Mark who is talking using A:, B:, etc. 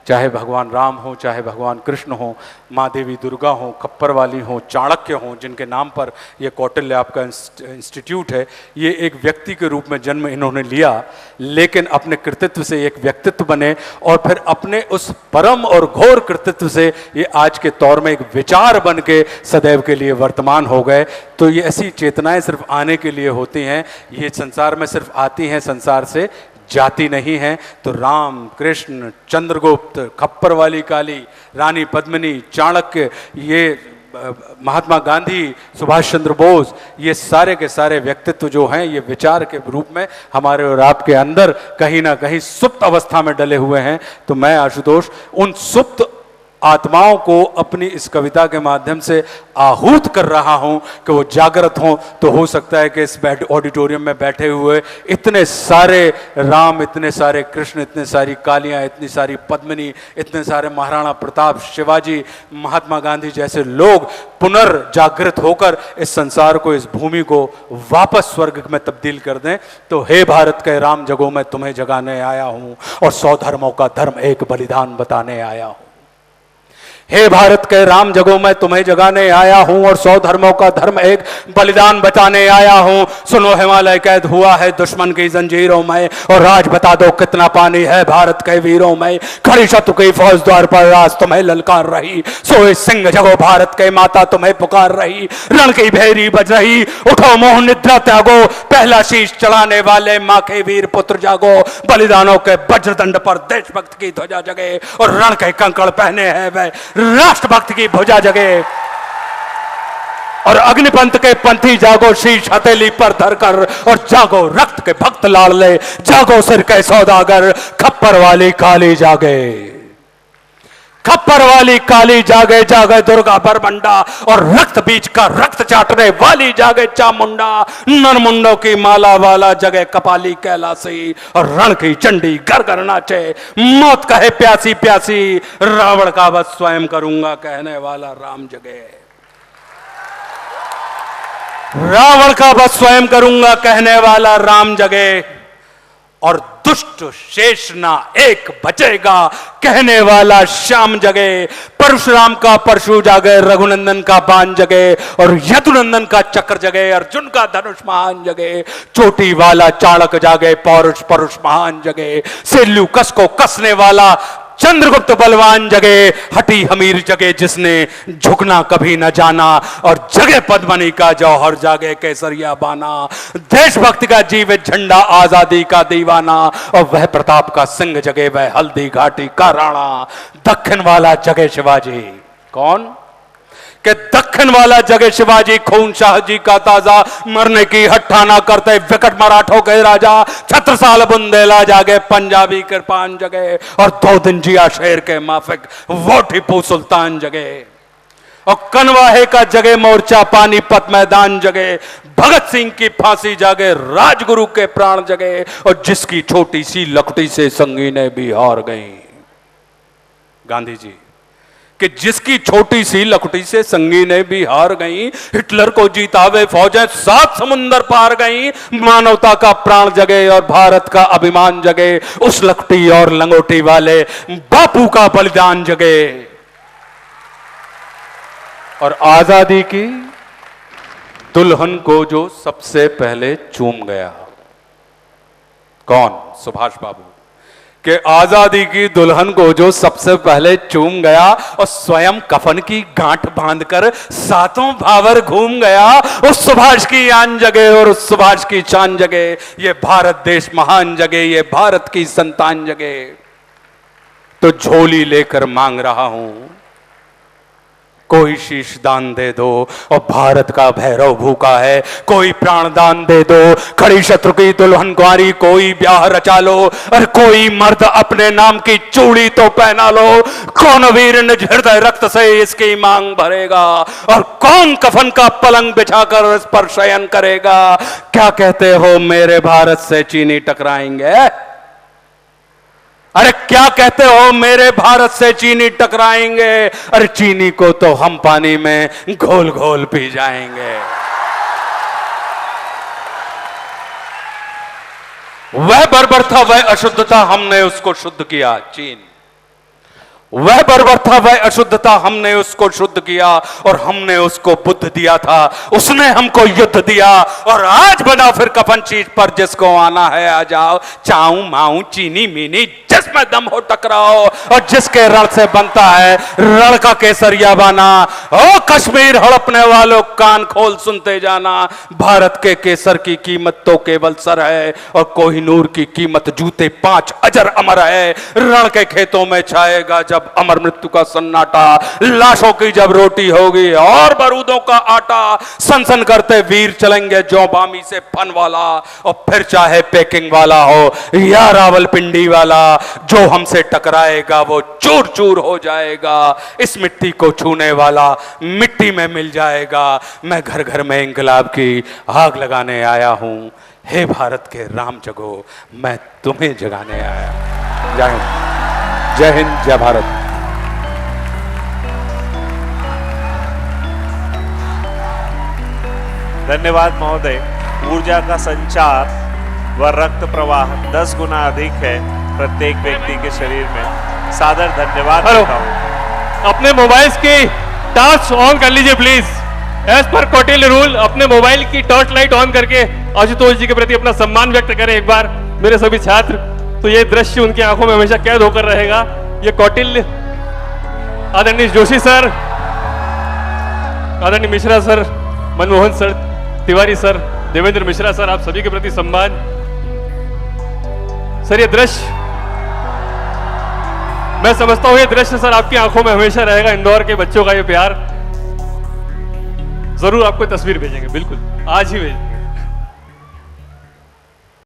A: चाहे भगवान राम हो, चाहे भगवान कृष्ण हो, माँ देवी दुर्गा हो, खप्पर वाली हो, चाणक्य हो, जिनके नाम पर ये कौटिल्य आपका इंस्टीट्यूट है, ये एक व्यक्ति के रूप में जन्म इन्होंने लिया, लेकिन अपने कृतित्व से एक व्यक्तित्व बने और फिर अपने उस परम और घोर कृतित्व से ये आज के तौर में एक विचार बन के सदैव के लिए वर्तमान हो गए। तो ये ऐसी चेतनाएं सिर्फ आने के लिए होती हैं, ये संसार में सिर्फ आती हैं, संसार से जाति नहीं है। तो राम, कृष्ण, चंद्रगुप्त, खप्पर वाली काली, रानी पद्मिनी, चाणक्य, ये महात्मा गांधी, सुभाष चंद्र बोस, ये सारे के सारे व्यक्तित्व जो हैं ये विचार के रूप में हमारे और आपके अंदर कहीं ना कहीं सुप्त अवस्था में डले हुए हैं। तो मैं आशुतोष उन सुप्त आत्माओं को अपनी इस कविता के माध्यम से आहूत कर रहा हूं कि वो जागृत हों। तो हो सकता है कि इस ऑडिटोरियम में बैठे हुए इतने सारे राम, इतने सारे कृष्ण, इतने सारी कालियां, इतनी सारी पद्मिनी, इतने सारे महाराणा प्रताप, शिवाजी, महात्मा गांधी जैसे लोग पुनर्जागृत होकर इस संसार को, इस भूमि को वापस स्वर्ग में तब्दील कर दें। तो हे भारत के राम जगो मैं तुम्हें जगाने आया हूं और 100 धर्मों का धर्म एक बलिदान बताने आया हूं। हे भारत के राम जगो मैं तुम्हें जगाने आया हूं और 100 धर्मों का धर्म एक बलिदान बताने आया हूं। सुनो हिमालय कैद हुआ है दुश्मन की जंजीरों में और राज बता दो कितना पानी है भारत के वीरों में। खड़ी शत्रु की फौज द्वार पर राज तुम्हें ललकार रही, सोए सिंह जगो भारत के माता तुम्हें पुकार रही। रण की भेरी बज रही, उठो मोह निद्रा त्यागो, पहला शीश चढ़ाने वाले माँ के वीर पुत्र जागो। बलिदानों के वज्रदंड पर देशभक्त की ध्वजा जगे और रण के कंकड़ पहने हैं वे राष्ट्रभक्त की भुजा जगे। और अग्निपंथ के पंथी जागो, शीश हथेली पर धरकर और जागो रक्त के भक्त लाडले, जागो सिर के सौदागर, खप्पर वाली काली जागे, खप्पर वाली काली जागे, जागे दुर्गा बरबंडा और रक्त बीज का रक्त चाटने वाली जागे चामुंडा। नरमुंडों की माला वाला जगे कपाली कैलासी और रण की चंडी घर घर नाचे। मौत कहे प्यासी प्यासी, रावण का वध स्वयं करूंगा कहने वाला राम जगे, रावण का वध स्वयं करूंगा कहने वाला राम जगे। और दुष्ट शेष ना एक बचेगा कहने वाला श्याम जगे। परशुराम का परशु जागे, रघुनंदन का बाण जगे और यदुनंदन का चक्र जगे, अर्जुन का धनुष महान जगे। चोटी वाला चाणक्य जागे, पौरुष परुष महान जगे। सेल्यू कस को कसने वाला चंद्रगुप्त बलवान जगे। हटी हमीर जगे जिसने झुकना कभी न जाना और जगे पद्मनी का जौहर जागे केसरिया बाना। देशभक्ति का जीवित झंडा आजादी का दीवाना और वह प्रताप का सिंह जगे, वह हल्दी घाटी का राणा। दक्षिण वाला जगे शिवाजी, कौन कि दक्षिण वाला जगे शिवाजी, खून शाह जी का ताजा, मरने की हट्ठा ना करते विकट मराठों के राजा। छत्रसाल बुंदेला जागे, पंजाबी कृपान जगे और 2 दिन जिया शेर के माफिक वो टीपू सुल्तान जगे। और कनवाहे का जगे मोर्चा, पानीपत मैदान जगे। भगत सिंह की फांसी जागे, राजगुरु के प्राण जगे और जिसकी छोटी सी लकड़ी से संगीनें भी हार गई। गांधी जी कि जिसकी छोटी सी लकड़ी से संगीनें भी हार गई, हिटलर को जीतावे फौजें 7 समुंदर पार गई। मानवता का प्राण जगे और भारत का अभिमान जगे, उस लकड़ी और लंगोटी वाले बापू का बलिदान जगे। और आजादी की दुल्हन को जो सबसे पहले चूम गया, कौन? सुभाष बाबू कि आजादी की दुल्हन को जो सबसे पहले चूम गया और स्वयं कफन की गांठ बांधकर 7 भावर घूम गया। उस सुभाष की आन जगे और उस सुभाष की शान जगे। ये भारत देश महान जगे, ये भारत की संतान जगे। तो झोली लेकर मांग रहा हूं, कोई शीश दान दे दो और भारत का भैरव भूखा है, कोई प्राण दान दे दो। खड़ी शत्रु की दुल्हन कुंवारी, कोई ब्याह रचा लो और कोई मर्द अपने नाम की चूड़ी तो पहना लो। कौन वीर निज हृदय रक्त से इसकी मांग भरेगा और कौन कफन का पलंग बिछाकर इस पर शयन करेगा। क्या कहते हो मेरे भारत से चीनी टकराएंगे? अरे क्या कहते हो मेरे भारत से चीनी टकराएंगे? अरे चीनी को तो हम पानी में घोल घोल पी जाएंगे। वह बर्बर था, वह अशुद्ध था, हमने उसको शुद्ध किया। चीन वह बर्बर था, वह अशुद्ध था, हमने उसको शुद्ध किया और हमने उसको बुद्ध दिया था। उसने हमको युद्ध दिया और आज बना फिर कफन चीज पर, जिसको आना है आ जाओ। चाऊ माऊ चीनी मीनी जिसमें दम हो टकराओ, और जिसके रण से बनता है रण का केसरिया बाना। ओ कश्मीर हड़पने वालों कान खोल सुनते जाना, भारत के केसर की कीमत तो केवल सर है और कोहिनूर की कीमत जूते 5 अजर अमर है। रण के खेतों में छाएगा जब अमर मृत्यु का सन्नाटा, लाशों की जब रोटी होगी और बारूदों का आटा। सनसन करते वीर चलेंगे जो बामी से फन वाला, और फिर चाहे पेकिंग वाला हो या रावलपिंडी वाला, जो हमसे टकराएगा वो चूर चूर हो जाएगा। इस मिट्टी को छूने वाला मिट्टी में मिल जाएगा। मैं घर घर में इंकलाब की आग लगाने आया हूं। हे भारत के राम जगो, मैं तुम्हें जगाने आया। जय हिंद, जय हिंद, जय भारत।
B: धन्यवाद महोदय। ऊर्जा का संचार व रक्त प्रवाह 10 गुना अधिक है प्रत्येक व्यक्ति के शरीर में। सादर धन्यवाद देता हूं।
C: अपने मोबाइल्स की टॉर्च ऑन कर लीजिए प्लीज। एज पर कौटिल्य रूल अपने मोबाइल की टॉर्च लाइट ऑन करके आशुतोष जी के प्रति अपना सम्मान व्यक्त करें एक बार मेरे सभी छात्र। तो ये दृश्य उनकी आंखों में हमेशा कैद होकर रहेगा। ये कौटिल्य, आदरणीय जोशी सर, आदरणीय Mishra sir, Manmohan sir, Tiwari sir, Devendra Mishra sir, आप सभी के प्रति सम्मान। सर ये दृश्य, मैं समझता हूं ये दृश्य सर आपकी आंखों में हमेशा रहेगा। इंदौर के बच्चों का ये प्यार। जरूर आपको तस्वीर भेजेंगे, बिल्कुल आज ही भेजेंगे।